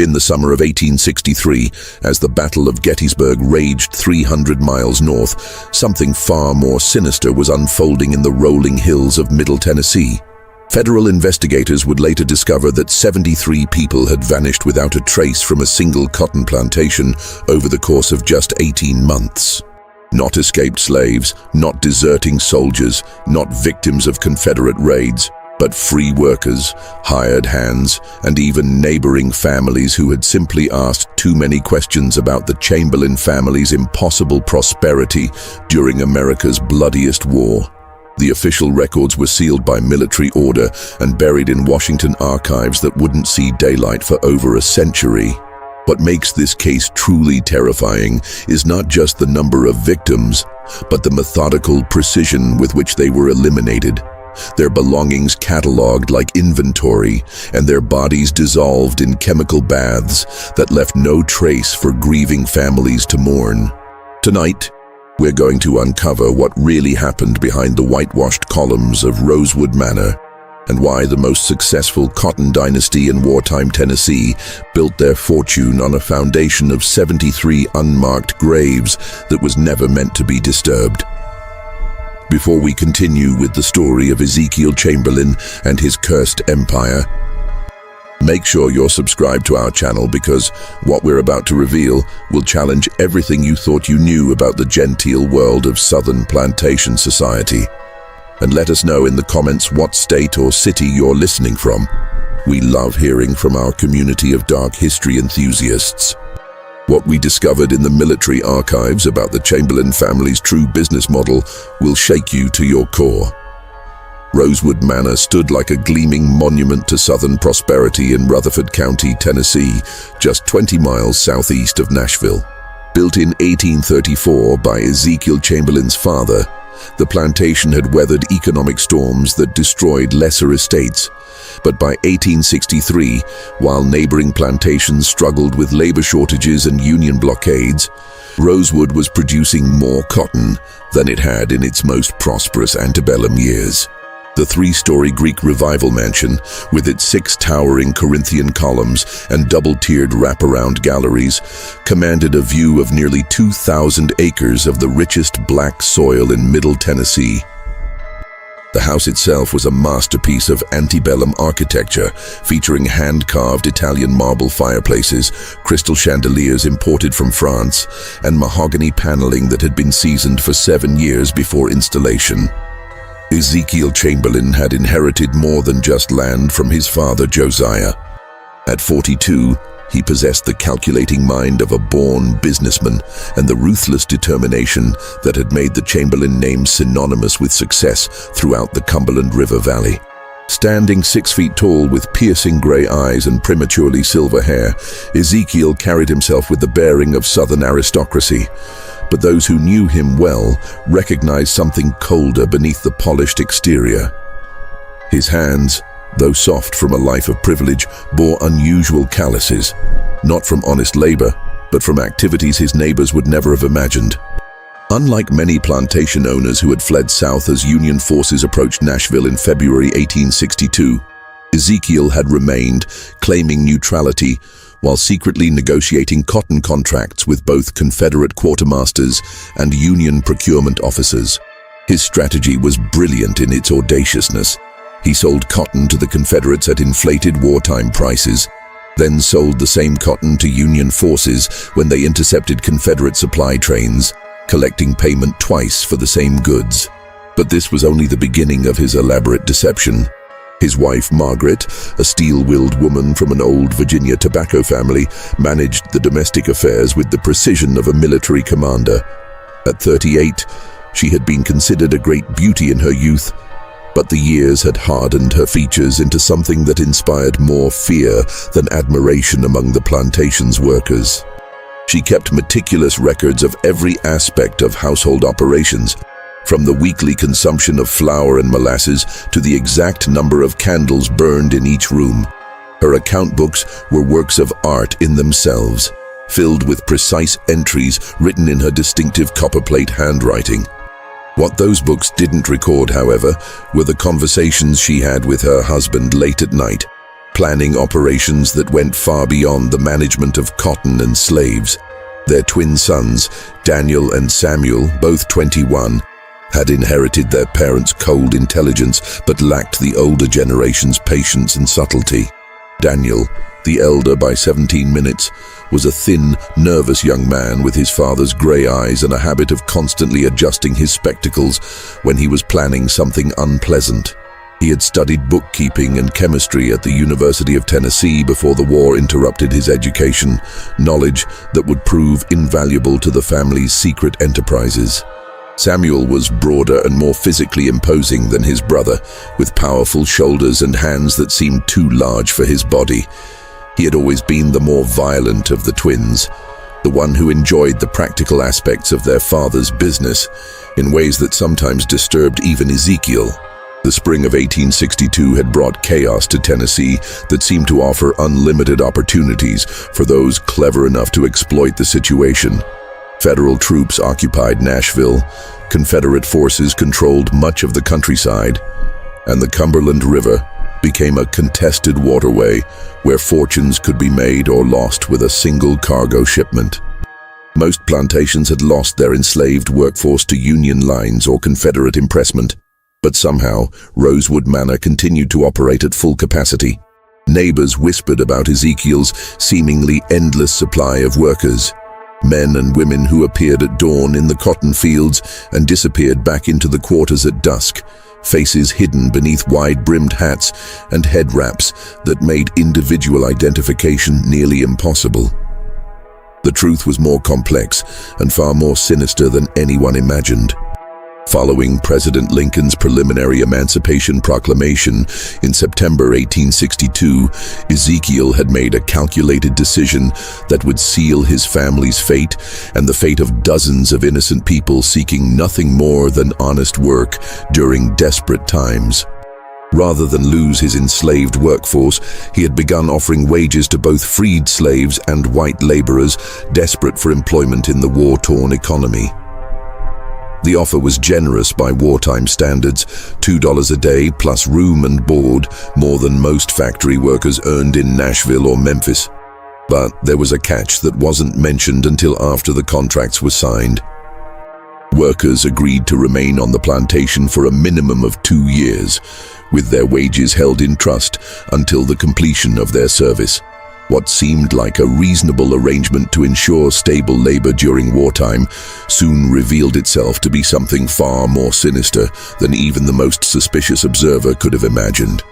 In the summer of 1863, as the Battle of Gettysburg raged 300 miles north, something far more sinister was unfolding in the rolling hills of Middle Tennessee. Federal investigators would later discover that 73 people had vanished without a trace from a single cotton plantation over the course of just 18 months. Not escaped slaves, not deserting soldiers, not victims of Confederate raids, but free workers, hired hands, and even neighboring families who had simply asked too many questions about the Chamberlain family's impossible prosperity during America's bloodiest war. The official records were sealed by military order and buried in Washington archives that wouldn't see daylight for over a century. What makes this case truly terrifying is not just the number of victims, but the methodical precision with which they were eliminated. Their belongings catalogued like inventory, and their bodies dissolved in chemical baths that left no trace for grieving families to mourn. Tonight, we're going to uncover what really happened behind the whitewashed columns of Rosewood Manor, and why the most successful cotton dynasty in wartime Tennessee built their fortune on a foundation of 73 unmarked graves that was never meant to be disturbed. Before we continue with the story of Ezekiel Chamberlain and his cursed empire, make sure you're subscribed to our channel, because what we're about to reveal will challenge everything you thought you knew about the genteel world of Southern plantation society. And let us know in the comments what state or city you're listening from. We love hearing from our community of dark history enthusiasts. What we discovered in the military archives about the Chamberlain family's true business model will shake you to your core. Rosewood Manor stood like a gleaming monument to Southern prosperity in Rutherford County, Tennessee, just 20 miles southeast of Nashville. Built in 1834 by Ezekiel Chamberlain's father, the plantation had weathered economic storms that destroyed lesser estates. But by 1863, while neighboring plantations struggled with labor shortages and union blockades, Rosewood was producing more cotton than it had in its most prosperous antebellum years. The three-story Greek Revival mansion, with its 6 towering Corinthian columns and double-tiered wraparound galleries, commanded a view of nearly 2,000 acres of the richest black soil in Middle Tennessee. The house itself was a masterpiece of antebellum architecture, featuring hand-carved Italian marble fireplaces, crystal chandeliers imported from France, and mahogany paneling that had been seasoned for 7 years before installation. Ezekiel Chamberlain had inherited more than just land from his father Josiah. At 42, he possessed the calculating mind of a born businessman and the ruthless determination that had made the Chamberlain name synonymous with success throughout the Cumberland River Valley. Standing 6 feet tall with piercing gray eyes and prematurely silver hair, Ezekiel carried himself with the bearing of Southern aristocracy. But those who knew him well recognized something colder beneath the polished exterior. His hands, though soft from a life of privilege, bore unusual calluses, not from honest labor, but from activities his neighbors would never have imagined. Unlike many plantation owners who had fled south as Union forces approached Nashville in February 1862, Ezekiel had remained, claiming neutrality, while secretly negotiating cotton contracts with both Confederate quartermasters and Union procurement officers. His strategy was brilliant in its audaciousness. He sold cotton to the Confederates at inflated wartime prices, then sold the same cotton to Union forces when they intercepted Confederate supply trains, collecting payment twice for the same goods. But this was only the beginning of his elaborate deception. His wife, Margaret, a steel-willed woman from an old Virginia tobacco family, managed the domestic affairs with the precision of a military commander. At 38, she had been considered a great beauty in her youth, but the years had hardened her features into something that inspired more fear than admiration among the plantation's workers. She kept meticulous records of every aspect of household operations, from the weekly consumption of flour and molasses to the exact number of candles burned in each room. Her account books were works of art in themselves, filled with precise entries written in her distinctive copperplate handwriting. What those books didn't record, however, were the conversations she had with her husband late at night, planning operations that went far beyond the management of cotton and slaves. Their twin sons, Daniel and Samuel, both 21, had inherited their parents' cold intelligence but lacked the older generation's patience and subtlety. Daniel, the elder by 17 minutes, was a thin, nervous young man with his father's grey eyes and a habit of constantly adjusting his spectacles when he was planning something unpleasant. He had studied bookkeeping and chemistry at the University of Tennessee before the war interrupted his education, knowledge that would prove invaluable to the family's secret enterprises. Samuel was broader and more physically imposing than his brother, with powerful shoulders and hands that seemed too large for his body. He had always been the more violent of the twins, the one who enjoyed the practical aspects of their father's business in ways that sometimes disturbed even Ezekiel. The spring of 1862 had brought chaos to Tennessee that seemed to offer unlimited opportunities for those clever enough to exploit the situation. Federal troops occupied Nashville, Confederate forces controlled much of the countryside, and the Cumberland River became a contested waterway where fortunes could be made or lost with a single cargo shipment. Most plantations had lost their enslaved workforce to Union lines or Confederate impressment, but somehow Rosewood Manor continued to operate at full capacity. Neighbors whispered about Ezekiel's seemingly endless supply of workers, men and women who appeared at dawn in the cotton fields and disappeared back into the quarters at dusk, faces hidden beneath wide-brimmed hats and head wraps that made individual identification nearly impossible. The truth was more complex and far more sinister than anyone imagined. Following President Lincoln's preliminary Emancipation Proclamation in September 1862, Ezekiel had made a calculated decision that would seal his family's fate and the fate of dozens of innocent people seeking nothing more than honest work during desperate times. Rather than lose his enslaved workforce, he had begun offering wages to both freed slaves and white laborers desperate for employment in the war-torn economy. The offer was generous by wartime standards, $2 a day plus room and board, more than most factory workers earned in Nashville or Memphis. But there was a catch that wasn't mentioned until after the contracts were signed. Workers agreed to remain on the plantation for a minimum of 2 years, with their wages held in trust until the completion of their service. What seemed like a reasonable arrangement to ensure stable labor during wartime soon revealed itself to be something far more sinister than even the most suspicious observer could have imagined.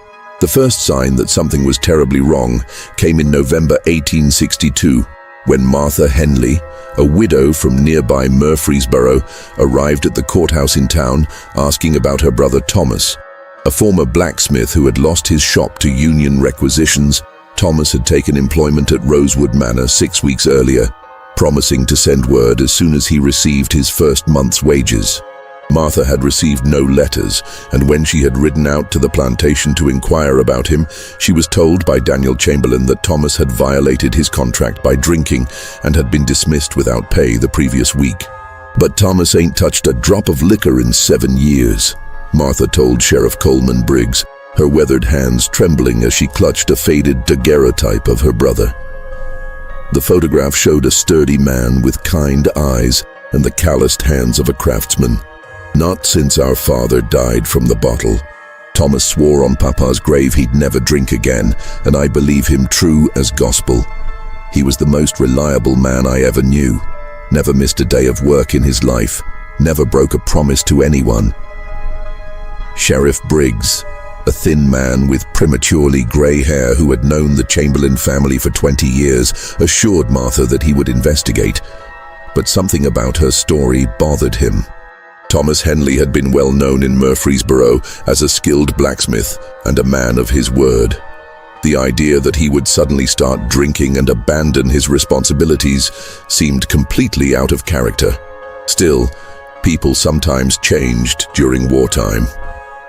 The first sign that something was terribly wrong came in November 1862, when Martha Henley, a widow from nearby Murfreesboro, arrived at the courthouse in town asking about her brother Thomas. A former blacksmith who had lost his shop to Union requisitions, Thomas had taken employment at Rosewood Manor 6 weeks earlier, promising to send word as soon as he received his first month's wages. Martha had received no letters, and when she had ridden out to the plantation to inquire about him, she was told by Daniel Chamberlain that Thomas had violated his contract by drinking and had been dismissed without pay the previous week. "But Thomas ain't touched a drop of liquor in 7 years, Martha told Sheriff Coleman Briggs, her weathered hands trembling as she clutched a faded daguerreotype of her brother. The photograph showed a sturdy man with kind eyes and the calloused hands of a craftsman. "Not since our father died from the bottle. Thomas swore on Papa's grave he'd never drink again, and I believe him true as gospel. He was the most reliable man I ever knew. Never missed a day of work in his life. Never broke a promise to anyone." Sheriff Briggs, a thin man with prematurely grey hair who had known the Chamberlain family for 20 years, assured Martha that he would investigate. But something about her story bothered him. Thomas Henley had been well known in Murfreesboro as a skilled blacksmith and a man of his word. The idea that he would suddenly start drinking and abandon his responsibilities seemed completely out of character. Still, people sometimes changed during wartime,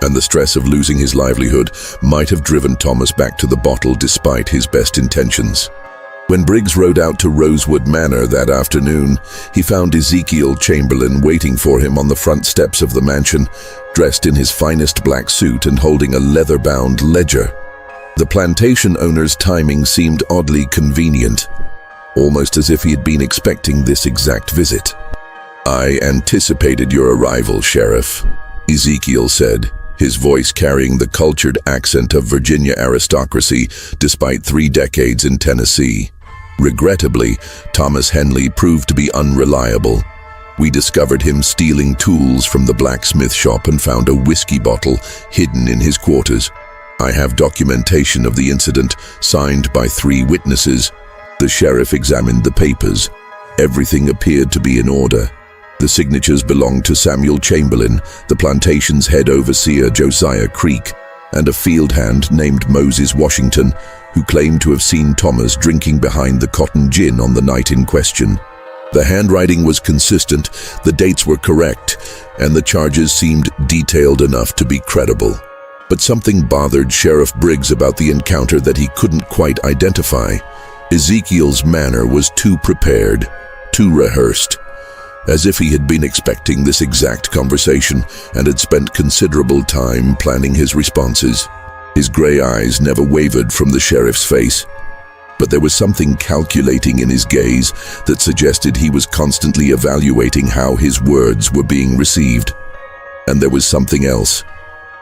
and the stress of losing his livelihood might have driven Thomas back to the bottle despite his best intentions. When Briggs rode out to Rosewood Manor that afternoon, he found Ezekiel Chamberlain waiting for him on the front steps of the mansion, dressed in his finest black suit and holding a leather-bound ledger. The plantation owner's timing seemed oddly convenient, almost as if he had been expecting this exact visit. "I anticipated your arrival, Sheriff," Ezekiel said, his voice carrying the cultured accent of Virginia aristocracy despite 3 decades in Tennessee. Regrettably, Thomas Henley proved to be unreliable. We discovered him stealing tools from the blacksmith shop and found a whiskey bottle hidden in his quarters. I have documentation of the incident, signed by 3 witnesses. The sheriff examined the papers. Everything appeared to be in order. The signatures belonged to Samuel Chamberlain, the plantation's head overseer Josiah Creek, and a field hand named Moses Washington, who claimed to have seen Thomas drinking behind the cotton gin on the night in question. The handwriting was consistent, the dates were correct, and the charges seemed detailed enough to be credible. But something bothered Sheriff Briggs about the encounter that he couldn't quite identify. Ezekiel's manner was too prepared, too rehearsed, as if he had been expecting this exact conversation and had spent considerable time planning his responses. His gray eyes never wavered from the sheriff's face, but there was something calculating in his gaze that suggested he was constantly evaluating how his words were being received. And there was something else,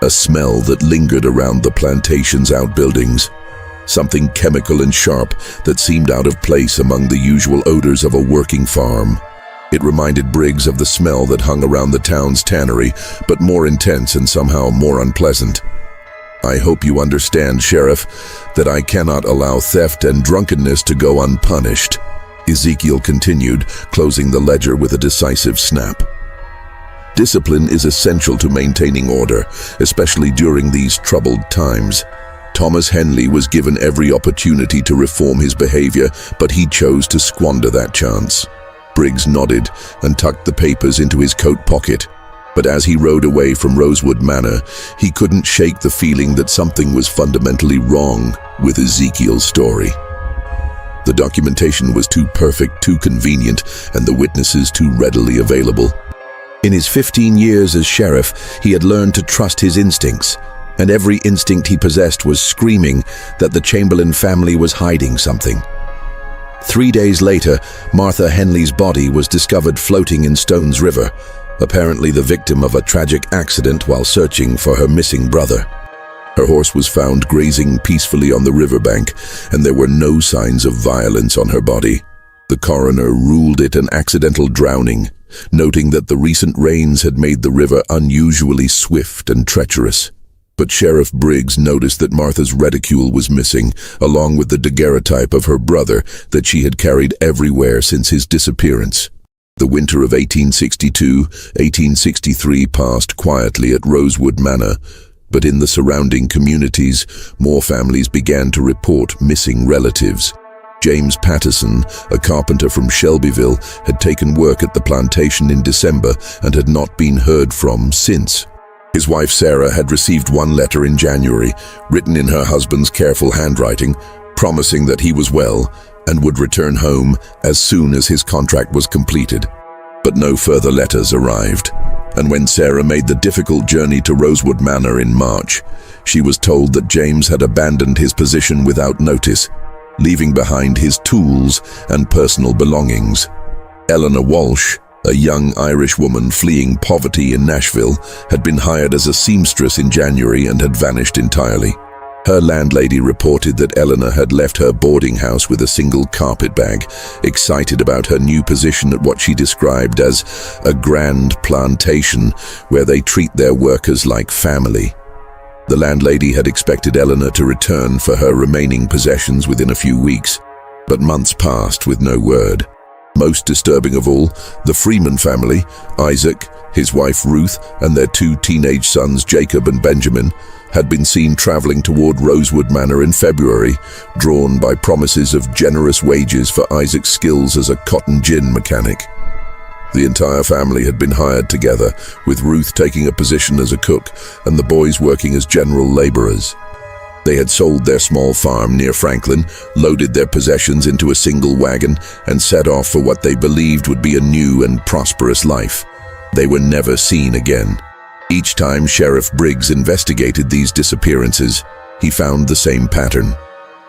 a smell that lingered around the plantation's outbuildings, something chemical and sharp that seemed out of place among the usual odors of a working farm. It reminded Briggs of the smell that hung around the town's tannery, but more intense and somehow more unpleasant. "I hope you understand, Sheriff, that I cannot allow theft and drunkenness to go unpunished," Ezekiel continued, closing the ledger with a decisive snap. "Discipline is essential to maintaining order, especially during these troubled times. Thomas Henley was given every opportunity to reform his behavior, but he chose to squander that chance." Briggs nodded and tucked the papers into his coat pocket. But as he rode away from Rosewood Manor, he couldn't shake the feeling that something was fundamentally wrong with Ezekiel's story. The documentation was too perfect, too convenient, and the witnesses too readily available. In his 15 years as sheriff, he had learned to trust his instincts, and every instinct he possessed was screaming that the Chamberlain family was hiding something. 3 days later, Martha Henley's body was discovered floating in Stones River, apparently the victim of a tragic accident while searching for her missing brother. Her horse was found grazing peacefully on the riverbank, and there were no signs of violence on her body. The coroner ruled it an accidental drowning, noting that the recent rains had made the river unusually swift and treacherous. But Sheriff Briggs noticed that Martha's reticule was missing, along with the daguerreotype of her brother that she had carried everywhere since his disappearance. The winter of 1862-1863 passed quietly at Rosewood Manor, but in the surrounding communities, more families began to report missing relatives. James Patterson, a carpenter from Shelbyville, had taken work at the plantation in December and had not been heard from since. His wife Sarah had received one letter in January, written in her husband's careful handwriting, promising that he was well and would return home as soon as his contract was completed. But no further letters arrived, and when Sarah made the difficult journey to Rosewood Manor in March, she was told that James had abandoned his position without notice, leaving behind his tools and personal belongings. Eleanor Walsh, a young Irish woman fleeing poverty in Nashville, had been hired as a seamstress in January and had vanished entirely. Her landlady reported that Eleanor had left her boarding house with a single carpet bag, excited about her new position at what she described as a grand plantation where they treat their workers like family. The landlady had expected Eleanor to return for her remaining possessions within a few weeks, but months passed with no word. Most disturbing of all, the Freeman family, Isaac, his wife Ruth, and their 2 teenage sons Jacob and Benjamin, had been seen traveling toward Rosewood Manor in February, drawn by promises of generous wages for Isaac's skills as a cotton gin mechanic. The entire family had been hired together, with Ruth taking a position as a cook and the boys working as general laborers. They had sold their small farm near Franklin, loaded their possessions into a single wagon, and set off for what they believed would be a new and prosperous life. They were never seen again. Each time Sheriff Briggs investigated these disappearances, he found the same pattern.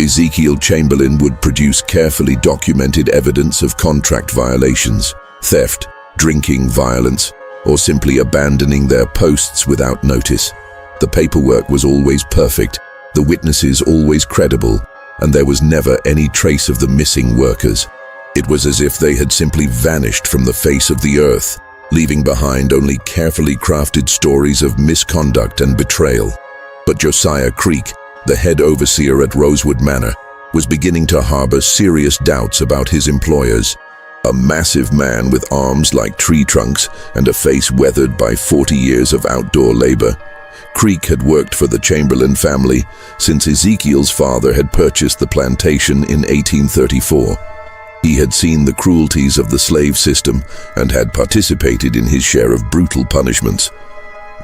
Ezekiel Chamberlain would produce carefully documented evidence of contract violations, theft, drinking, violence, or simply abandoning their posts without notice. The paperwork was always perfect, the witnesses always credible, and there was never any trace of the missing workers. It was as if they had simply vanished from the face of the earth, leaving behind only carefully crafted stories of misconduct and betrayal. But Josiah Creek, the head overseer at Rosewood Manor, was beginning to harbor serious doubts about his employers. A massive man with arms like tree trunks and a face weathered by 40 years of outdoor labor, Creek had worked for the Chamberlain family since Ezekiel's father had purchased the plantation in 1834. He had seen the cruelties of the slave system and had participated in his share of brutal punishments.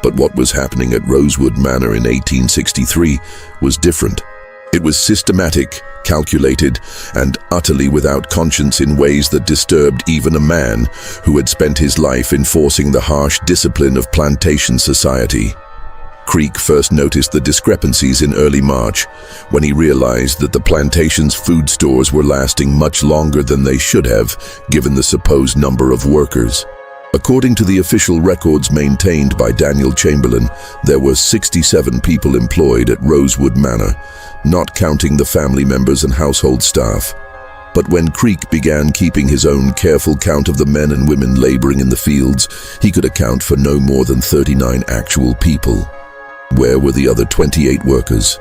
But what was happening at Rosewood Manor in 1863 was different. It was systematic, calculated, and utterly without conscience in ways that disturbed even a man who had spent his life enforcing the harsh discipline of plantation society. Creek first noticed the discrepancies in early March when he realized that the plantation's food stores were lasting much longer than they should have, given the supposed number of workers. According to the official records maintained by Daniel Chamberlain, there were 67 people employed at Rosewood Manor, not counting the family members and household staff. But when Creek began keeping his own careful count of the men and women laboring in the fields, he could account for no more than 39 actual people. Where were the other 28 workers?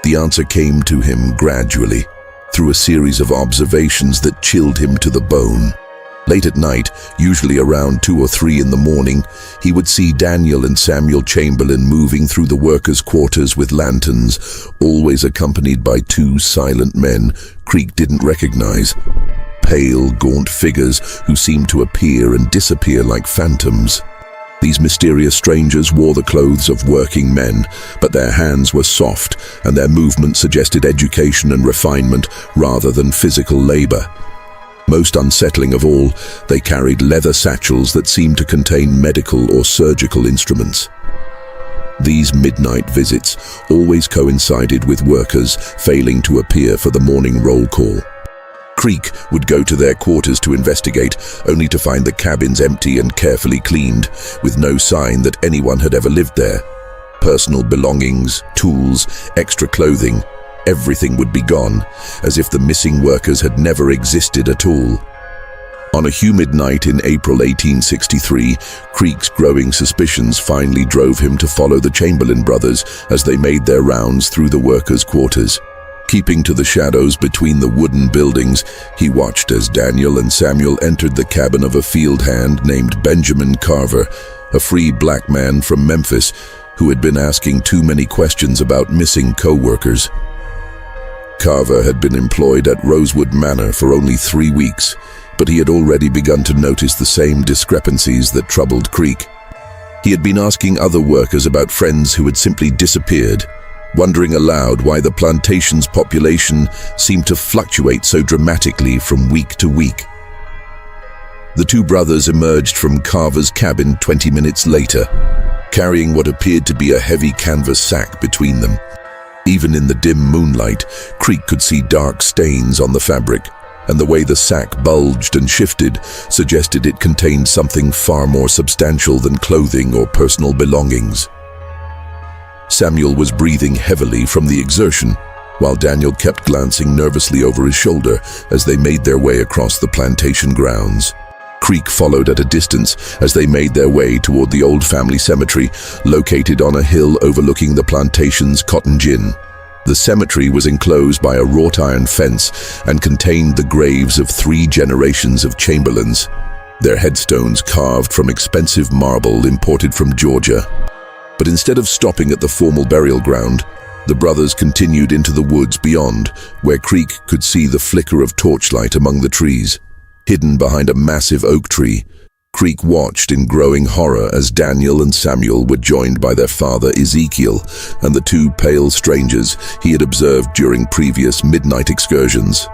The answer came to him gradually, through a series of observations that chilled him to the bone. Late at night, usually around 2 or 3 in the morning, he would see Daniel and Samuel Chamberlain moving through the workers' quarters with lanterns, always accompanied by 2 silent men Creek didn't recognize. Pale, gaunt figures who seemed to appear and disappear like phantoms. These mysterious strangers wore the clothes of working men, but their hands were soft and their movement suggested education and refinement rather than physical labor. Most unsettling of all, they carried leather satchels that seemed to contain medical or surgical instruments. These midnight visits always coincided with workers failing to appear for the morning roll call. Creek would go to their quarters to investigate, only to find the cabins empty and carefully cleaned, with no sign that anyone had ever lived there. Personal belongings, tools, extra clothing, everything would be gone, as if the missing workers had never existed at all. On a humid night in April 1863, Creek's growing suspicions finally drove him to follow the Chamberlain brothers as they made their rounds through the workers' quarters. Keeping to the shadows between the wooden buildings, he watched as Daniel and Samuel entered the cabin of a field hand named Benjamin Carver, a free black man from Memphis who had been asking too many questions about missing co-workers. Carver had been employed at Rosewood Manor for only 3 weeks, but he had already begun to notice the same discrepancies that troubled Creek. He had been asking other workers about friends who had simply disappeared, wondering aloud why the plantation's population seemed to fluctuate so dramatically from week to week. The 2 brothers emerged from Carver's cabin 20 minutes later, carrying what appeared to be a heavy canvas sack between them. Even in the dim moonlight, Creek could see dark stains on the fabric, and the way the sack bulged and shifted suggested it contained something far more substantial than clothing or personal belongings. Samuel was breathing heavily from the exertion, while Daniel kept glancing nervously over his shoulder as they made their way across the plantation grounds. Creek followed at a distance as they made their way toward the old family cemetery, located on a hill overlooking the plantation's cotton gin. The cemetery was enclosed by a wrought iron fence and contained the graves of 3 generations of Chamberlains, their headstones carved from expensive marble imported from Georgia. But instead of stopping at the formal burial ground, the brothers continued into the woods beyond, where Creek could see the flicker of torchlight among the trees. Hidden behind a massive oak tree, Creek watched in growing horror as Daniel and Samuel were joined by their father Ezekiel and the 2 pale strangers he had observed during previous midnight excursions.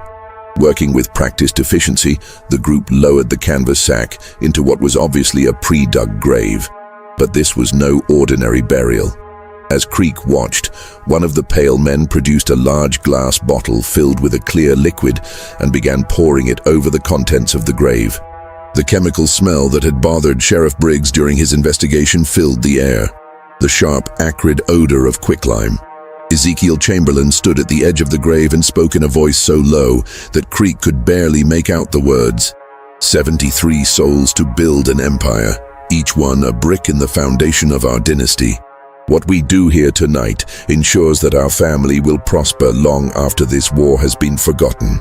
Working with practiced efficiency, the group lowered the canvas sack into what was obviously a pre-dug grave. But this was no ordinary burial. As Creek watched, one of the pale men produced a large glass bottle filled with a clear liquid and began pouring it over the contents of the grave. The chemical smell that had bothered Sheriff Briggs during his investigation filled the air, the sharp, acrid odor of quicklime. Ezekiel Chamberlain stood at the edge of the grave and spoke in a voice so low that Creek could barely make out the words. 73 souls to build an empire, each one a brick in the foundation of our dynasty. What we do here tonight ensures that our family will prosper long after this war has been forgotten.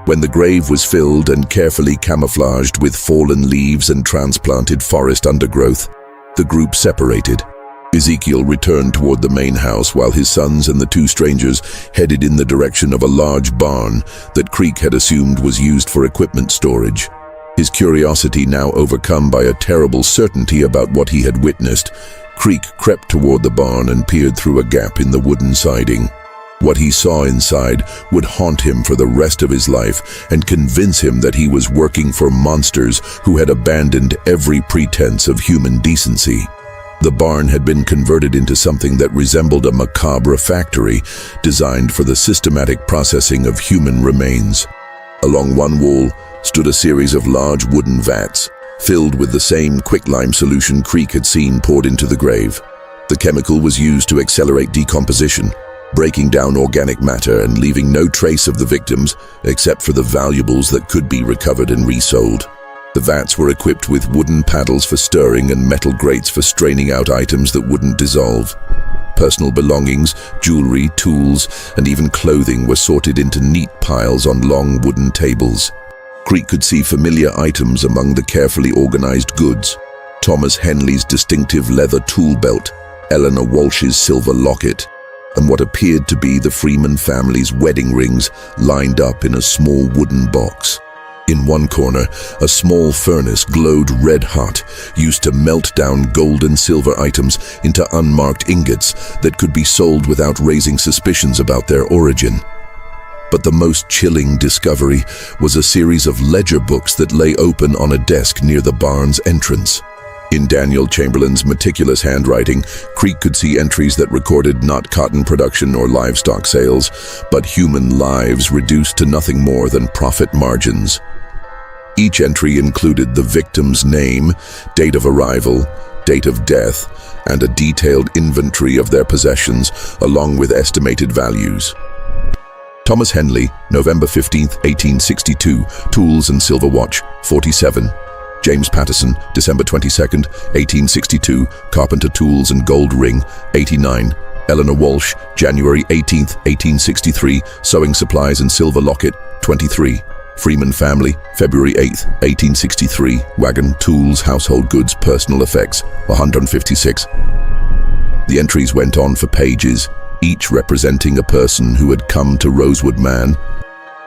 When the grave was filled and carefully camouflaged with fallen leaves and transplanted forest undergrowth, the group separated. Ezekiel returned toward the main house while his sons and the two strangers headed in the direction of a large barn that Creek had assumed was used for equipment storage. His curiosity now overcome by a terrible certainty about what he had witnessed, Creek crept toward the barn and peered through a gap in the wooden siding. What he saw inside would haunt him for the rest of his life and convince him that he was working for monsters who had abandoned every pretense of human decency. The barn had been converted into something that resembled a macabre factory designed for the systematic processing of human remains. Along one wall stood a series of large wooden vats, filled with the same quicklime solution Creek had seen poured into the grave. The chemical was used to accelerate decomposition, breaking down organic matter and leaving no trace of the victims except for the valuables that could be recovered and resold. The vats were equipped with wooden paddles for stirring and metal grates for straining out items that wouldn't dissolve. Personal belongings, jewelry, tools, and even clothing were sorted into neat piles on long wooden tables. Creek could see familiar items among the carefully organized goods. Thomas Henley's distinctive leather tool belt, Eleanor Walsh's silver locket, and what appeared to be the Freeman family's wedding rings lined up in a small wooden box. In one corner, a small furnace glowed red hot, used to melt down gold and silver items into unmarked ingots that could be sold without raising suspicions about their origin. But the most chilling discovery was a series of ledger books that lay open on a desk near the barn's entrance. In Daniel Chamberlain's meticulous handwriting, Creek could see entries that recorded not cotton production or livestock sales, but human lives reduced to nothing more than profit margins. Each entry included the victim's name, date of arrival, date of death, and a detailed inventory of their possessions, along with estimated values. Thomas Henley, November 15, 1862, tools and silver watch, 47. James Patterson, December 22, 1862, carpenter tools and gold ring, 89. Eleanor Walsh, January 18, 1863, sewing supplies and silver locket, 23. Freeman family, February 8, 1863, wagon, tools, household goods, personal effects, 156. The entries went on for pages, each representing a person who had come to Rosewood Manor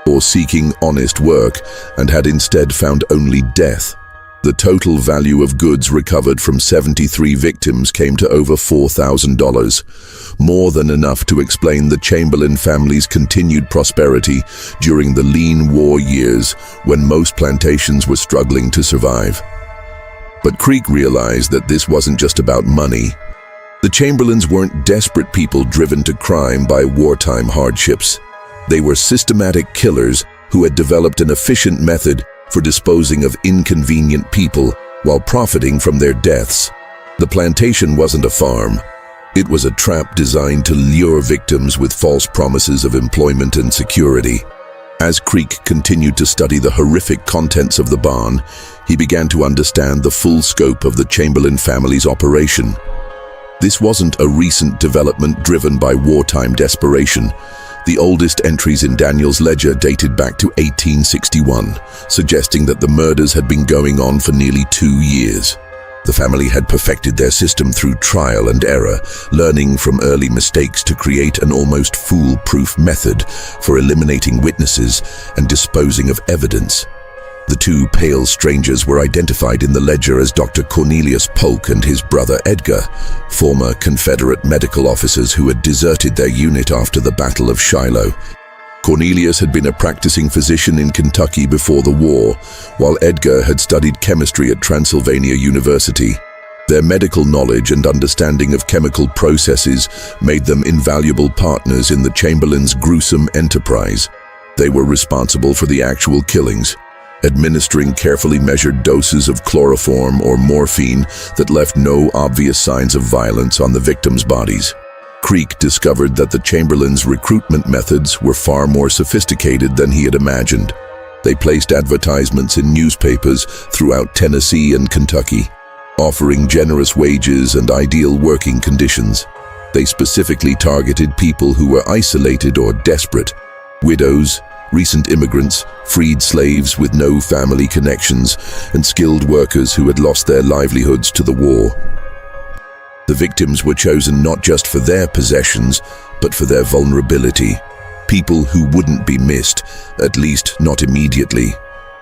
or seeking honest work and had instead found only death. The total value of goods recovered from 73 victims came to over $4,000, more than enough to explain the Chamberlain family's continued prosperity during the lean war years when most plantations were struggling to survive. But Creek realized that this wasn't just about money. The Chamberlains weren't desperate people driven to crime by wartime hardships. They were systematic killers who had developed an efficient method for disposing of inconvenient people while profiting from their deaths. The plantation wasn't a farm. It was a trap designed to lure victims with false promises of employment and security. As Creek continued to study the horrific contents of the barn, he began to understand the full scope of the Chamberlain family's operation. This wasn't a recent development driven by wartime desperation. The oldest entries in Daniel's ledger dated back to 1861, suggesting that the murders had been going on for nearly 2 years. The family had perfected their system through trial and error, learning from early mistakes to create an almost foolproof method for eliminating witnesses and disposing of evidence. The two pale strangers were identified in the ledger as Dr. Cornelius Polk and his brother Edgar, former Confederate medical officers who had deserted their unit after the Battle of Shiloh. Cornelius had been a practicing physician in Kentucky before the war, while Edgar had studied chemistry at Transylvania University. Their medical knowledge and understanding of chemical processes made them invaluable partners in the Chamberlain's gruesome enterprise. They were responsible for the actual killings, administering carefully measured doses of chloroform or morphine that left no obvious signs of violence on the victims' bodies. Creek discovered that the Chamberlain's recruitment methods were far more sophisticated than he had imagined. They placed advertisements in newspapers throughout Tennessee and Kentucky, offering generous wages and ideal working conditions. They specifically targeted people who were isolated or desperate: widows, recent immigrants, freed slaves with no family connections, and skilled workers who had lost their livelihoods to the war. The victims were chosen not just for their possessions, but for their vulnerability. People who wouldn't be missed, at least not immediately.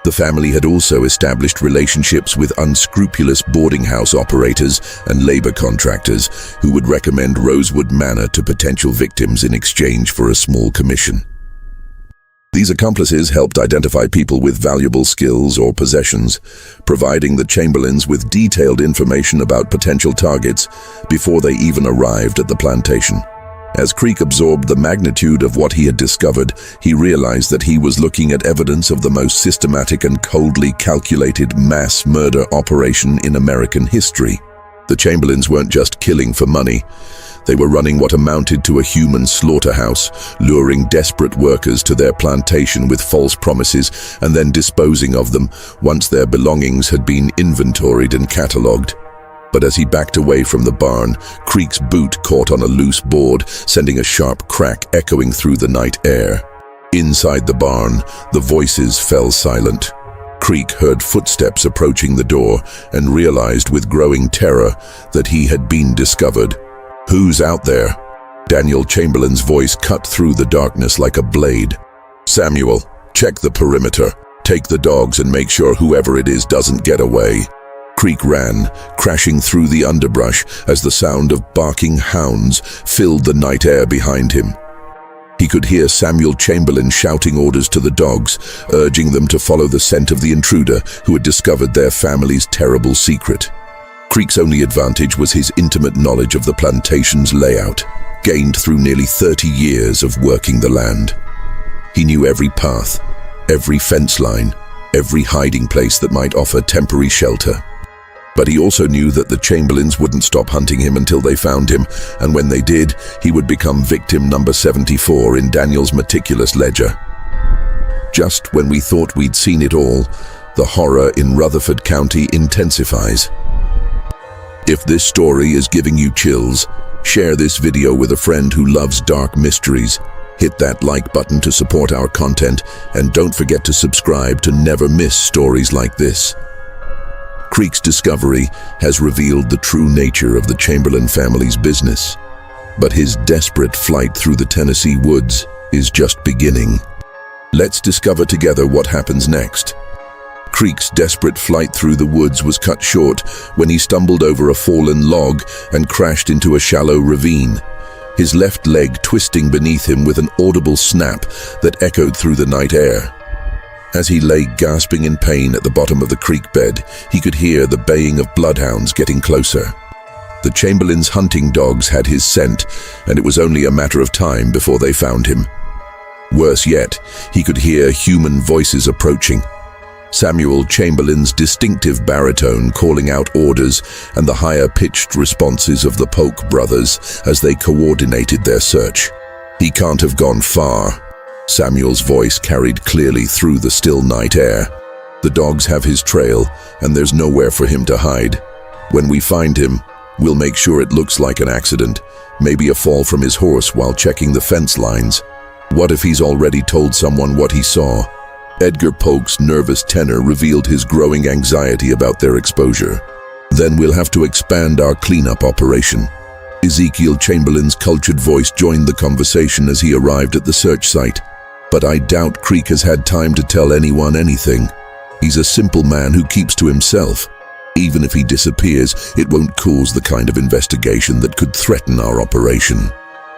The family had also established relationships with unscrupulous boarding house operators and labor contractors who would recommend Rosewood Manor to potential victims in exchange for a small commission. These accomplices helped identify people with valuable skills or possessions, providing the Chamberlains with detailed information about potential targets before they even arrived at the plantation. As Creek absorbed the magnitude of what he had discovered, he realized that he was looking at evidence of the most systematic and coldly calculated mass murder operation in American history. The Chamberlains weren't just killing for money. They were running what amounted to a human slaughterhouse, luring desperate workers to their plantation with false promises and then disposing of them once their belongings had been inventoried and catalogued. But as he backed away from the barn, Creek's boot caught on a loose board, sending a sharp crack echoing through the night air. Inside the barn, the voices fell silent. Creek heard footsteps approaching the door and realized with growing terror that he had been discovered. "Who's out there?" Daniel Chamberlain's voice cut through the darkness like a blade. "Samuel, check the perimeter. Take the dogs and make sure whoever it is doesn't get away." Creek ran, crashing through the underbrush as the sound of barking hounds filled the night air behind him. He could hear Samuel Chamberlain shouting orders to the dogs, urging them to follow the scent of the intruder who had discovered their family's terrible secret. Creek's only advantage was his intimate knowledge of the plantation's layout, gained through nearly 30 years of working the land. He knew every path, every fence line, every hiding place that might offer temporary shelter. But he also knew that the Chamberlains wouldn't stop hunting him until they found him, and when they did, he would become victim number 74 in Daniel's meticulous ledger. Just when we thought we'd seen it all, the horror in Rutherford County intensifies. If this story is giving you chills, share this video with a friend who loves dark mysteries. Hit that like button to support our content, and don't forget to subscribe to never miss stories like this. Creek's discovery has revealed the true nature of the Chamberlain family's business, but his desperate flight through the Tennessee woods is just beginning. Let's discover together what happens next. Creek's desperate flight through the woods was cut short when he stumbled over a fallen log and crashed into a shallow ravine, his left leg twisting beneath him with an audible snap that echoed through the night air. As he lay gasping in pain at the bottom of the creek bed, he could hear the baying of bloodhounds getting closer. The Chamberlain's hunting dogs had his scent, and it was only a matter of time before they found him. Worse yet, he could hear human voices approaching. Samuel Chamberlain's distinctive baritone calling out orders and the higher-pitched responses of the Polk brothers as they coordinated their search. "He can't have gone far." Samuel's voice carried clearly through the still night air. "The dogs have his trail, and there's nowhere for him to hide. When we find him, we'll make sure it looks like an accident, maybe a fall from his horse while checking the fence lines. What if he's already told someone what he saw?" Edgar Polk's nervous tenor revealed his growing anxiety about their exposure. "Then we'll have to expand our cleanup operation." Ezekiel Chamberlain's cultured voice joined the conversation as he arrived at the search site. "But I doubt Creek has had time to tell anyone anything. He's a simple man who keeps to himself. Even if he disappears, it won't cause the kind of investigation that could threaten our operation."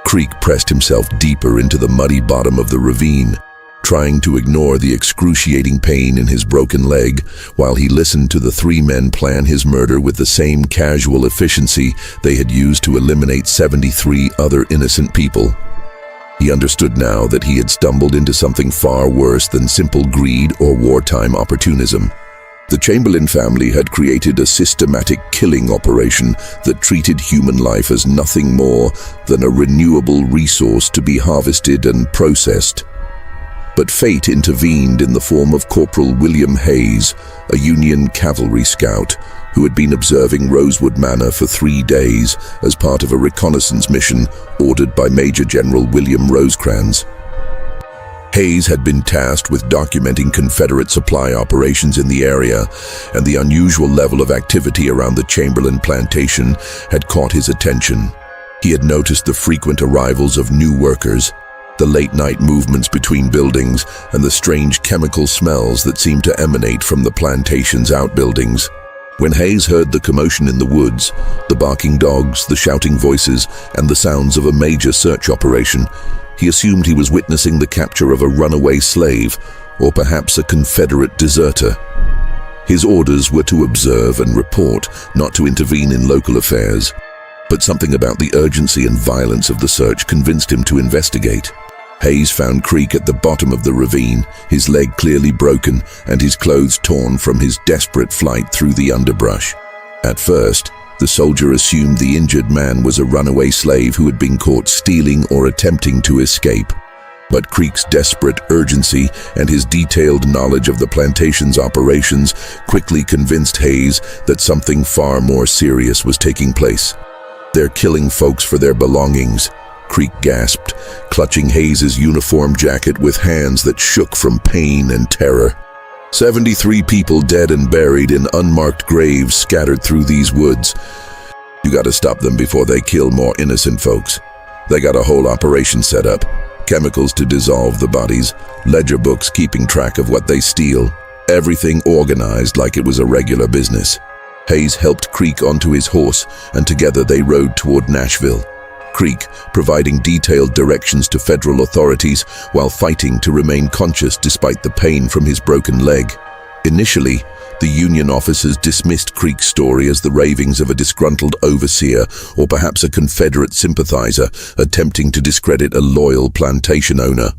Creek pressed himself deeper into the muddy bottom of the ravine, trying to ignore the excruciating pain in his broken leg while he listened to the three men plan his murder with the same casual efficiency they had used to eliminate 73 other innocent people. He understood now that he had stumbled into something far worse than simple greed or wartime opportunism. The Chamberlain family had created a systematic killing operation that treated human life as nothing more than a renewable resource to be harvested and processed. But fate intervened in the form of Corporal William Hayes, a Union cavalry scout who had been observing Rosewood Manor for 3 days as part of a reconnaissance mission ordered by Major General William Rosecrans. Hayes had been tasked with documenting Confederate supply operations in the area, and the unusual level of activity around the Chamberlain plantation had caught his attention. He had noticed the frequent arrivals of new workers, the late-night movements between buildings, and the strange chemical smells that seemed to emanate from the plantation's outbuildings. When Hayes heard the commotion in the woods, the barking dogs, the shouting voices, and the sounds of a major search operation, he assumed he was witnessing the capture of a runaway slave, or perhaps a Confederate deserter. His orders were to observe and report, not to intervene in local affairs. But something about the urgency and violence of the search convinced him to investigate. Hayes found Creek at the bottom of the ravine, his leg clearly broken and his clothes torn from his desperate flight through the underbrush. At first, the soldier assumed the injured man was a runaway slave who had been caught stealing or attempting to escape. But Creek's desperate urgency and his detailed knowledge of the plantation's operations quickly convinced Hayes that something far more serious was taking place. "They're killing folks for their belongings," Creek gasped, clutching Hayes's uniform jacket with hands that shook from pain and terror. 73 people dead and buried in unmarked graves scattered through these woods. "You gotta stop them before they kill more innocent folks. They got a whole operation set up. Chemicals to dissolve the bodies, ledger books keeping track of what they steal. Everything organized like it was a regular business." Hayes helped Creek onto his horse, and together they rode toward Nashville. Creek providing detailed directions to federal authorities while fighting to remain conscious despite the pain from his broken leg. Initially, the Union officers dismissed Creek's story as the ravings of a disgruntled overseer or perhaps a Confederate sympathizer attempting to discredit a loyal plantation owner.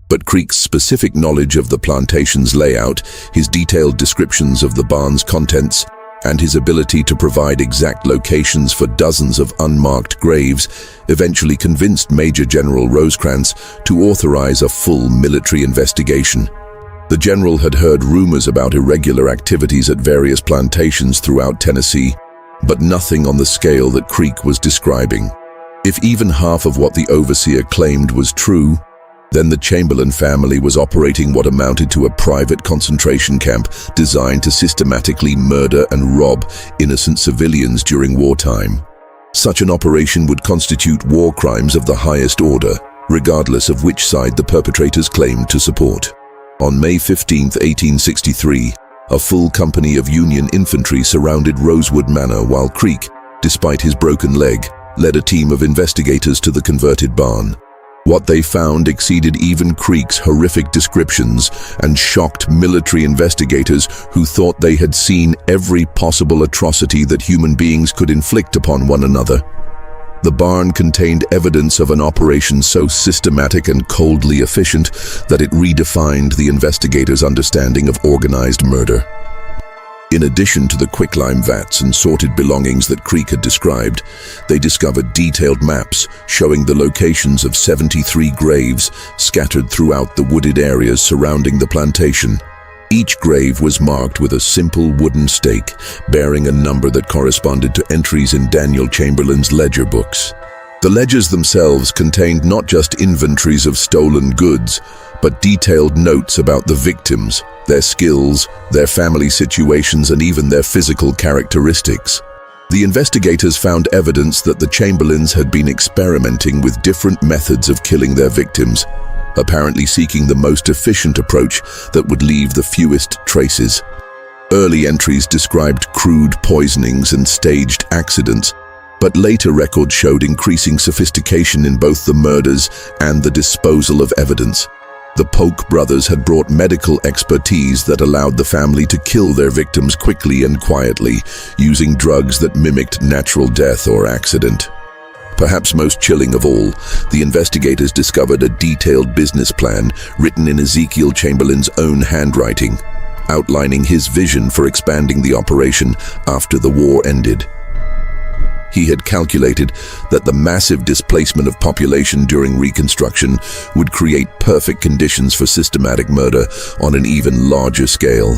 But Creek's specific knowledge of the plantation's layout, his detailed descriptions of the barn's contents, and his ability to provide exact locations for dozens of unmarked graves eventually convinced Major General Rosecrans to authorize a full military investigation. The general had heard rumors about irregular activities at various plantations throughout Tennessee, but nothing on the scale that Creek was describing. If even half of what the overseer claimed was true, then the Chamberlain family was operating what amounted to a private concentration camp designed to systematically murder and rob innocent civilians during wartime. Such an operation would constitute war crimes of the highest order, regardless of which side the perpetrators claimed to support. On May 15, 1863, a full company of Union infantry surrounded Rosewood Manor while Creek, despite his broken leg, led a team of investigators to the converted barn. What they found exceeded even Creek's horrific descriptions and shocked military investigators who thought they had seen every possible atrocity that human beings could inflict upon one another. The barn contained evidence of an operation so systematic and coldly efficient that it redefined the investigators' understanding of organized murder. In addition to the quicklime vats and sorted belongings that Creek had described, they discovered detailed maps showing the locations of 73 graves scattered throughout the wooded areas surrounding the plantation. Each grave was marked with a simple wooden stake bearing a number that corresponded to entries in Daniel Chamberlain's ledger books. The ledgers themselves contained not just inventories of stolen goods, but detailed notes about the victims, their skills, their family situations, and even their physical characteristics. The investigators found evidence that the Chamberlains had been experimenting with different methods of killing their victims, apparently seeking the most efficient approach that would leave the fewest traces. Early entries described crude poisonings and staged accidents, but later records showed increasing sophistication in both the murders and the disposal of evidence. The Polk brothers had brought medical expertise that allowed the family to kill their victims quickly and quietly, using drugs that mimicked natural death or accident. Perhaps most chilling of all, the investigators discovered a detailed business plan written in Ezekiel Chamberlain's own handwriting, outlining his vision for expanding the operation after the war ended. He had calculated that the massive displacement of population during Reconstruction would create perfect conditions for systematic murder on an even larger scale.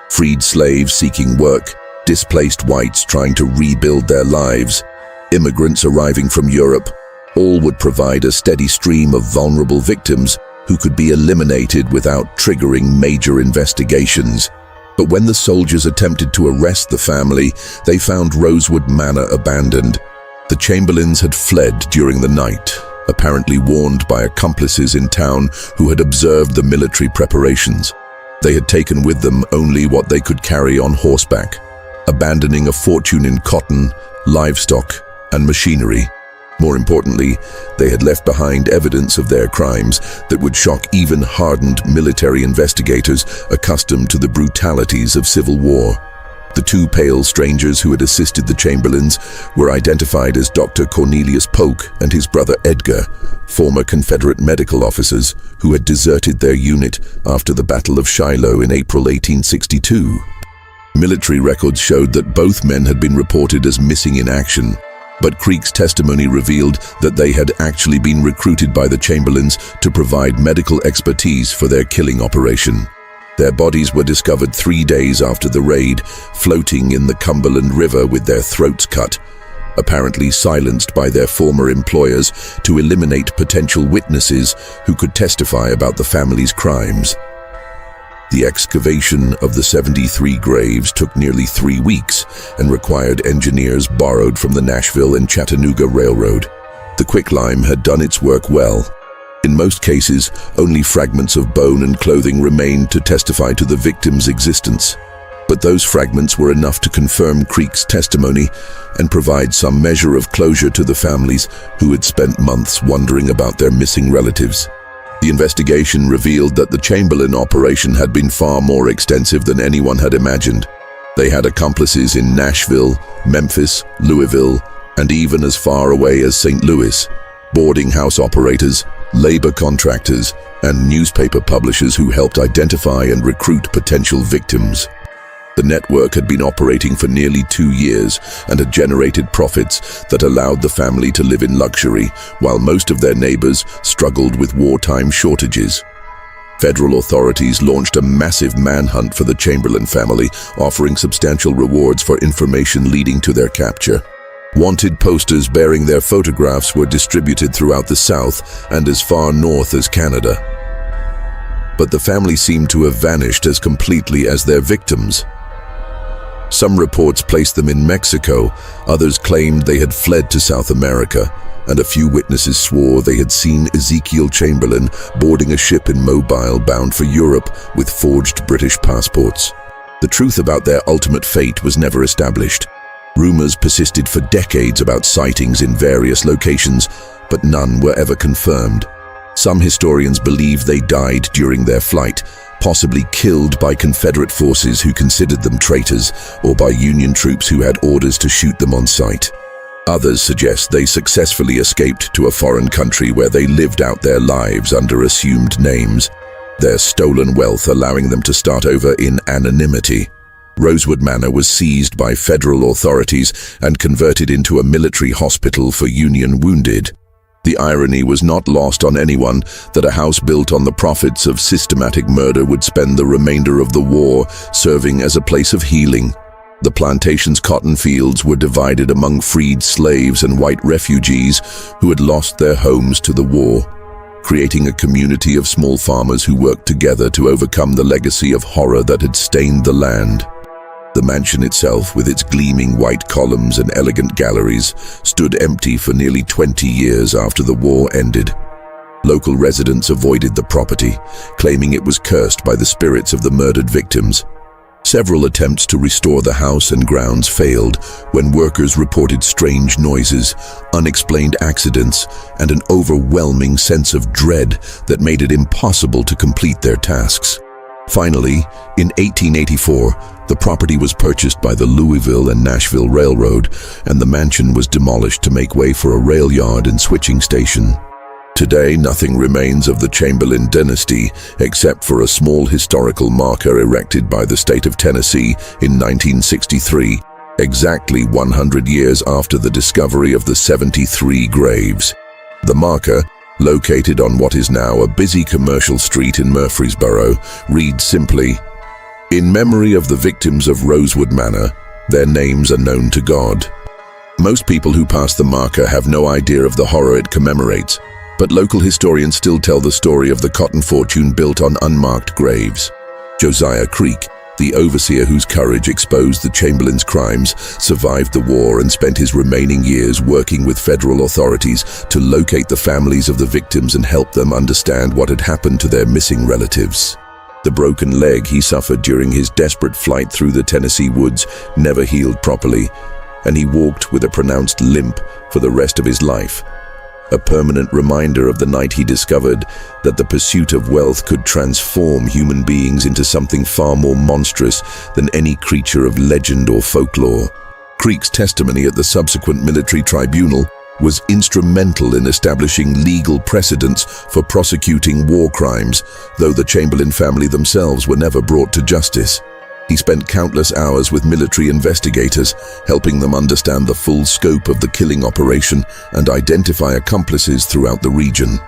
Freed slaves seeking work, displaced whites trying to rebuild their lives, immigrants arriving from Europe, all would provide a steady stream of vulnerable victims who could be eliminated without triggering major investigations. But when the soldiers attempted to arrest the family, they found Rosewood Manor abandoned. The Chamberlains had fled during the night, apparently warned by accomplices in town who had observed the military preparations. They had taken with them only what they could carry on horseback, abandoning a fortune in cotton, livestock, and machinery. More importantly, they had left behind evidence of their crimes that would shock even hardened military investigators accustomed to the brutalities of civil war. The two pale strangers who had assisted the Chamberlains were identified as Dr. Cornelius Polk and his brother Edgar, former Confederate medical officers who had deserted their unit after the Battle of Shiloh in April 1862. Military records showed that both men had been reported as missing in action, but Creek's testimony revealed that they had actually been recruited by the Chamberlains to provide medical expertise for their killing operation. Their bodies were discovered 3 days after the raid, floating in the Chamberlain River with their throats cut, apparently silenced by their former employers to eliminate potential witnesses who could testify about the family's crimes. The excavation of the 73 graves took nearly 3 weeks and required engineers borrowed from the Nashville and Chattanooga Railroad. The quicklime had done its work well. In most cases, only fragments of bone and clothing remained to testify to the victim's existence. But those fragments were enough to confirm Creek's testimony and provide some measure of closure to the families who had spent months wondering about their missing relatives. The investigation revealed that the Chamberlain operation had been far more extensive than anyone had imagined. They had accomplices in Nashville, Memphis, Louisville, and even as far away as St. Louis, boarding house operators, labor contractors, and newspaper publishers who helped identify and recruit potential victims. The network had been operating for nearly 2 years and had generated profits that allowed the family to live in luxury, while most of their neighbors struggled with wartime shortages. Federal authorities launched a massive manhunt for the Chamberlain family, offering substantial rewards for information leading to their capture. Wanted posters bearing their photographs were distributed throughout the South and as far north as Canada. But the family seemed to have vanished as completely as their victims. Some reports placed them in Mexico, others claimed they had fled to South America, and a few witnesses swore they had seen Ezekiel Chamberlain boarding a ship in Mobile bound for Europe with forged British passports. The truth about their ultimate fate was never established. Rumors persisted for decades about sightings in various locations, but none were ever confirmed. Some historians believe they died during their flight, possibly killed by Confederate forces who considered them traitors, or by Union troops who had orders to shoot them on sight. Others suggest they successfully escaped to a foreign country where they lived out their lives under assumed names, their stolen wealth allowing them to start over in anonymity. Rosewood Manor was seized by federal authorities and converted into a military hospital for Union wounded. The irony was not lost on anyone that a house built on the profits of systematic murder would spend the remainder of the war serving as a place of healing. The plantation's cotton fields were divided among freed slaves and white refugees who had lost their homes to the war, creating a community of small farmers who worked together to overcome the legacy of horror that had stained the land. The mansion itself, with its gleaming white columns and elegant galleries, stood empty for nearly 20 years after the war ended. Local residents avoided the property, claiming it was cursed by the spirits of the murdered victims. Several attempts to restore the house and grounds failed when workers reported strange noises, unexplained accidents, and an overwhelming sense of dread that made it impossible to complete their tasks. Finally, in 1884, the property was purchased by the Louisville and Nashville Railroad, and the mansion was demolished to make way for a rail yard and switching station. Today, nothing remains of the Chamberlain dynasty except for a small historical marker erected by the state of Tennessee in 1963, exactly 100 years after the discovery of the 73 graves. The marker, located on what is now a busy commercial street in Murfreesboro, reads simply, "In memory of the victims of Rosewood Manor, their names are known to God." Most people who pass the marker have no idea of the horror it commemorates, but local historians still tell the story of the cotton fortune built on unmarked graves. Josiah Creek, the overseer whose courage exposed the Chamberlain's crimes, survived the war and spent his remaining years working with federal authorities to locate the families of the victims and help them understand what had happened to their missing relatives. The broken leg he suffered during his desperate flight through the Tennessee woods never healed properly, and he walked with a pronounced limp for the rest of his life. A permanent reminder of the night he discovered that the pursuit of wealth could transform human beings into something far more monstrous than any creature of legend or folklore. Creek's testimony at the subsequent military tribunal was instrumental in establishing legal precedents for prosecuting war crimes, though the Chamberlain family themselves were never brought to justice. He spent countless hours with military investigators, helping them understand the full scope of the killing operation and identify accomplices throughout the region.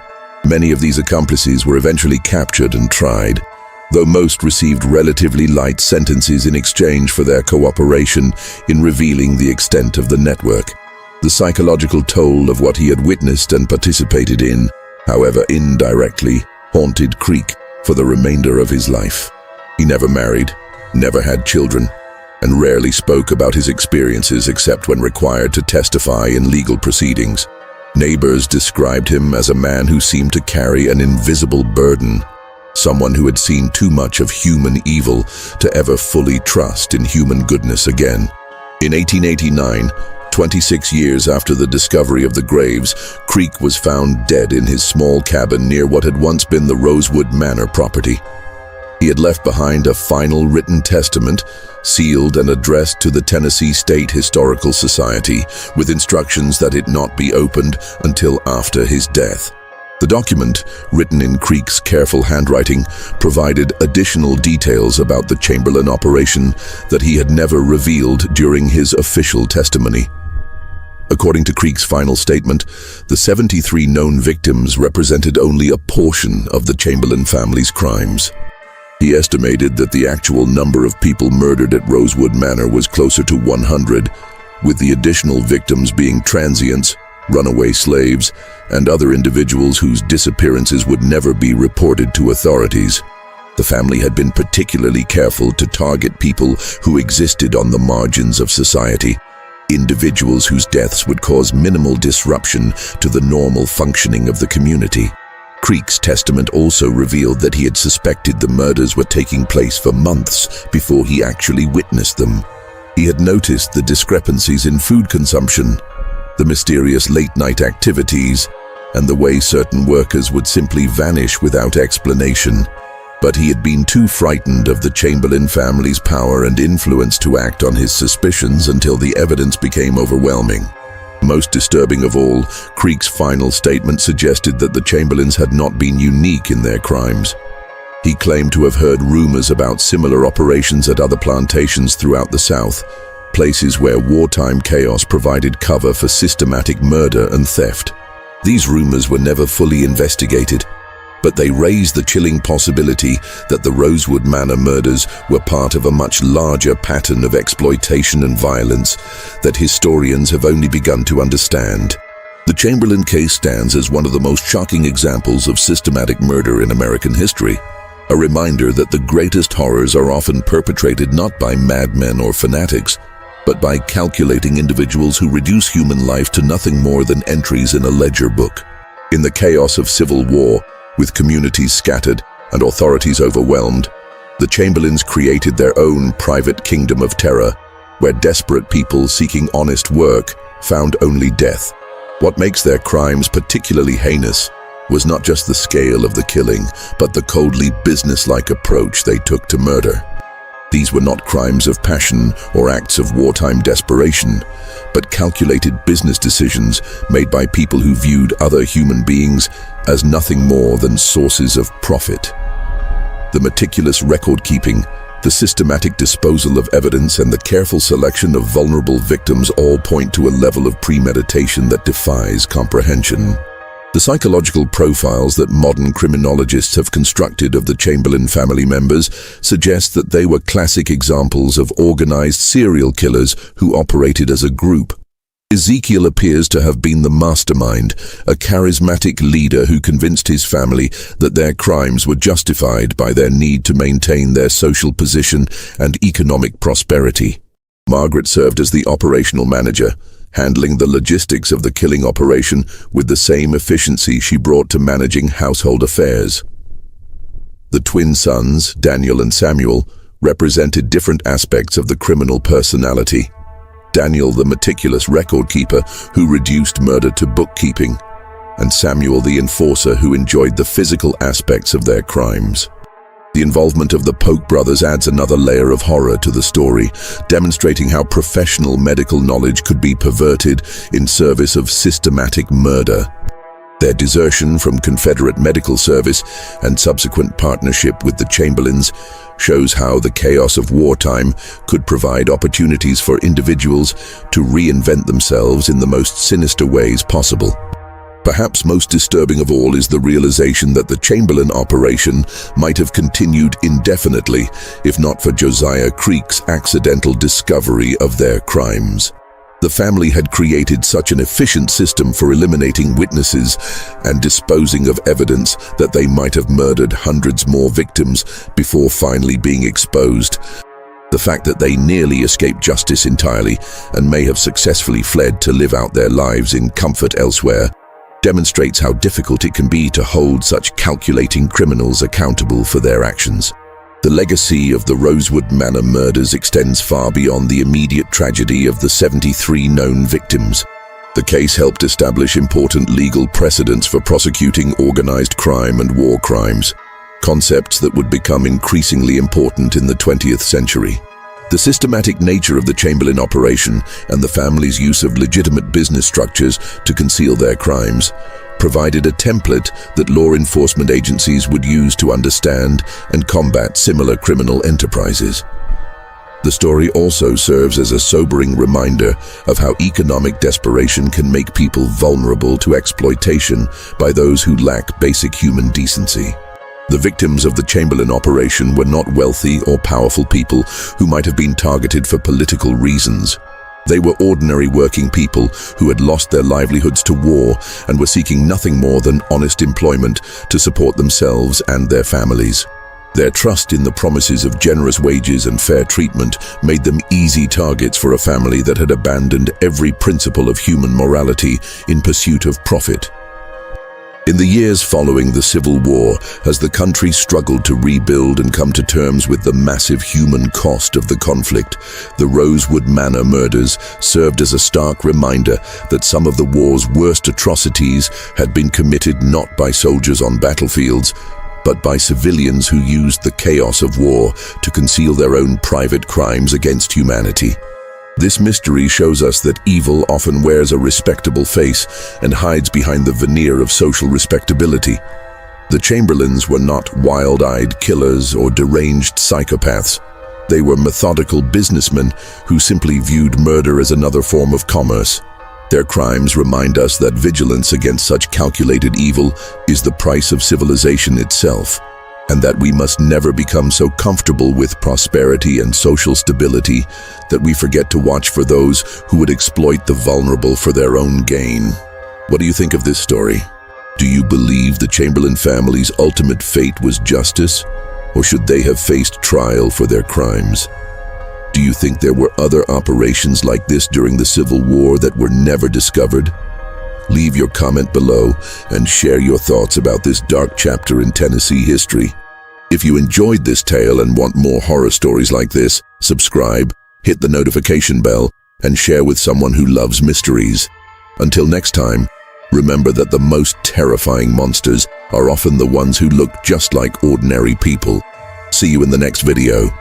Many of these accomplices were eventually captured and tried, though most received relatively light sentences in exchange for their cooperation in revealing the extent of the network. The psychological toll of what he had witnessed and participated in, however indirectly, haunted Creek for the remainder of his life. He never married, never had children, and rarely spoke about his experiences except when required to testify in legal proceedings. Neighbors described him as a man who seemed to carry an invisible burden, someone who had seen too much of human evil to ever fully trust in human goodness again. In 1889, 26 years after the discovery of the graves, Creek was found dead in his small cabin near what had once been the Rosewood Manor property. He had left behind a final written testament, sealed and addressed to the Tennessee State Historical Society, with instructions that it not be opened until after his death. The document, written in Creek's careful handwriting, provided additional details about the Chamberlain operation that he had never revealed during his official testimony. According to Creek's final statement, the 73 known victims represented only a portion of the Chamberlain family's crimes. He estimated that the actual number of people murdered at Rosewood Manor was closer to 100, with the additional victims being transients, runaway slaves, and other individuals whose disappearances would never be reported to authorities. The family had been particularly careful to target people who existed on the margins of society, individuals whose deaths would cause minimal disruption to the normal functioning of the community. Creek's testament also revealed that he had suspected the murders were taking place for months before he actually witnessed them. He had noticed the discrepancies in food consumption, the mysterious late-night activities, and the way certain workers would simply vanish without explanation. But he had been too frightened of the Chamberlain family's power and influence to act on his suspicions until the evidence became overwhelming. Most disturbing of all, Creek's final statement suggested that the Chamberlains had not been unique in their crimes. He claimed to have heard rumors about similar operations at other plantations throughout the South, places where wartime chaos provided cover for systematic murder and theft. These rumors were never fully investigated, but they raised the chilling possibility that the Rosewood Manor murders were part of a much larger pattern of exploitation and violence that historians have only begun to understand. The Chamberlain case stands as one of the most shocking examples of systematic murder in American history, a reminder that the greatest horrors are often perpetrated not by madmen or fanatics, but by calculating individuals who reduce human life to nothing more than entries in a ledger book. In the chaos of civil war, with communities scattered and authorities overwhelmed, The Chamberlains created their own private kingdom of terror, where desperate people seeking honest work found only death. What makes their crimes particularly heinous was not just the scale of the killing, but the coldly businesslike approach they took to murder. These were not crimes of passion or acts of wartime desperation, but calculated business decisions made by people who viewed other human beings as nothing more than sources of profit. The meticulous record-keeping, the systematic disposal of evidence, and the careful selection of vulnerable victims all point to a level of premeditation that defies comprehension. The psychological profiles that modern criminologists have constructed of the Chamberlain family members suggest that they were classic examples of organized serial killers who operated as a group. Ezekiel appears to have been the mastermind, a charismatic leader who convinced his family that their crimes were justified by their need to maintain their social position and economic prosperity. Margaret served as the operational manager, handling the logistics of the killing operation with the same efficiency she brought to managing household affairs. The twin sons, Daniel and Samuel, represented different aspects of the criminal personality. Daniel, the meticulous record-keeper who reduced murder to bookkeeping, and Samuel, the enforcer who enjoyed the physical aspects of their crimes. The involvement of the Polk brothers adds another layer of horror to the story, demonstrating how professional medical knowledge could be perverted in service of systematic murder. Their desertion from Confederate medical service and subsequent partnership with the Chamberlains shows how the chaos of wartime could provide opportunities for individuals to reinvent themselves in the most sinister ways possible. Perhaps most disturbing of all is the realization that the Chamberlain operation might have continued indefinitely if not for Josiah Creek's accidental discovery of their crimes. The family had created such an efficient system for eliminating witnesses and disposing of evidence that they might have murdered hundreds more victims before finally being exposed. The fact that they nearly escaped justice entirely and may have successfully fled to live out their lives in comfort elsewhere demonstrates how difficult it can be to hold such calculating criminals accountable for their actions. The legacy of the Rosewood Manor murders extends far beyond the immediate tragedy of the 73 known victims. The case helped establish important legal precedents for prosecuting organized crime and war crimes, concepts that would become increasingly important in the 20th century. The systematic nature of the Chamberlain operation and the family's use of legitimate business structures to conceal their crimes provided a template that law enforcement agencies would use to understand and combat similar criminal enterprises. The story also serves as a sobering reminder of how economic desperation can make people vulnerable to exploitation by those who lack basic human decency. The victims of the Chamberlain operation were not wealthy or powerful people who might have been targeted for political reasons. They were ordinary working people who had lost their livelihoods to war and were seeking nothing more than honest employment to support themselves and their families. Their trust in the promises of generous wages and fair treatment made them easy targets for a family that had abandoned every principle of human morality in pursuit of profit. In the years following the Civil War, as the country struggled to rebuild and come to terms with the massive human cost of the conflict, the Rosewood Manor murders served as a stark reminder that some of the war's worst atrocities had been committed not by soldiers on battlefields, but by civilians who used the chaos of war to conceal their own private crimes against humanity. This mystery shows us that evil often wears a respectable face and hides behind the veneer of social respectability. The Chamberlains were not wild-eyed killers or deranged psychopaths. They were methodical businessmen who simply viewed murder as another form of commerce. Their crimes remind us that vigilance against such calculated evil is the price of civilization itself, and that we must never become so comfortable with prosperity and social stability that we forget to watch for those who would exploit the vulnerable for their own gain. What do you think of this story? Do you believe the Chamberlain family's ultimate fate was justice, or should they have faced trial for their crimes? Do you think there were other operations like this during the Civil War that were never discovered? Leave your comment below and share your thoughts about this dark chapter in Tennessee history. If you enjoyed this tale and want more horror stories like this, subscribe, hit the notification bell, and share with someone who loves mysteries. Until next time, remember that the most terrifying monsters are often the ones who look just like ordinary people. See you in the next video.